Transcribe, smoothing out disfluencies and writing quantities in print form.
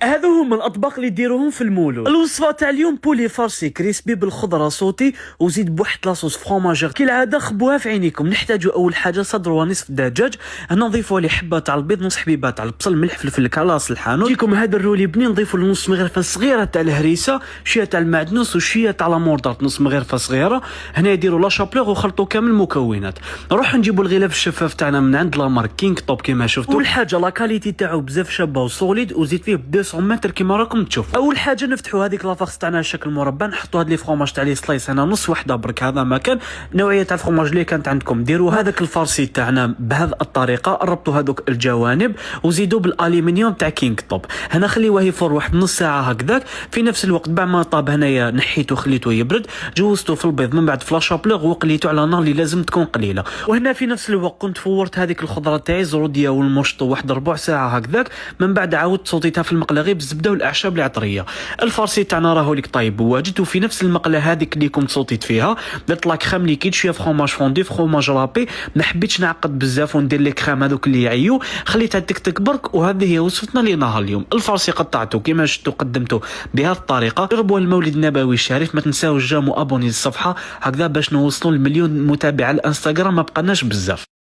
هذو هما الاطباق اللي ديروهم في المولود. الوصفه تاع اليوم بولي فارسي كريسبي بالخضره صوتي وزيد بواحد لاصوص فروماج كالعاده. خبوها في عينيكم. نحتاجوا اول حاجه صدر ونصف دجاج، هنا نضيفوا عليه حبه تاع البيض، نص حبيبه تاع البصل، ملح، فلفل، كلاص الحانوت. يجيكم هذا الرولي بنين، نضيفوا له نص مغرفه صغيره تاع الهريسه، شويه تاع المعدنوس وشويه تاع لاموردارت، نص مغرفه صغيره. هنا يديروا لا شابلور وخلطوا كامل المكونات. نروحوا نجيبوا الغلاف الشفاف تاعنا من عند لا مارك كينغ توب كيما شفتوا. اول حاجه لا كاليتي تاعو بزاف شابه وسوليد وزيد فيه ب 200 متر كيما راكم تشوفوا. اول حاجه نفتحوا هذيك لافاكس تاعنا على شكل مربع، نحطوا هاد لي فروماج تاع لي سلايس، هنا نص وحده برك، هذا مكان نوعيه تاع الفروماج اللي كانت عندكم ديروا. هذاك الفارسي تاعنا بهذه الطريقه، ربطوا هذوك الجوانب وزيدوا بالالومنيوم تاع كينغ توب. هنا خليوه يفور واحد نص ساعه هكذاك. في نفس الوقت بعد ما طاب هنايا نحيته خليته يبرد، جوزته في البيض من بعد في لا شابلور وقليته على نار اللي لازم تكون قليله. وهنا في نفس الوقت كنت فورت هذيك الخضره تاعي زروديه والمشط واحد ربع ساعه هكذاك. من بعد عاودت صوتيتها في المقله غير بالزبده والاعشاب العطريه. الفارسي تاعنا راهو لك طايب واجد. وفي نفس المقله هذيك اللي كنت صوتيت فيها درت لا كريم ليكيد، شويه فروماج فوندي، فروماج رابي. ما حبيتش نعقد بزاف وندير لي كريم هذوك اللي يعيو، خليتها تكتك برك. وهذه هي وصفتنا لنهار اليوم. الفارسي قطعته كما شفتوا، قدمته بهذه الطريقه. جربوا المولد النبوي الشريف. ما تنساوش جامو ابوني للصفحه هكذا باش نوصلوا ل1,000,000 متابع على الانستغرام، ما بقناش بزاف.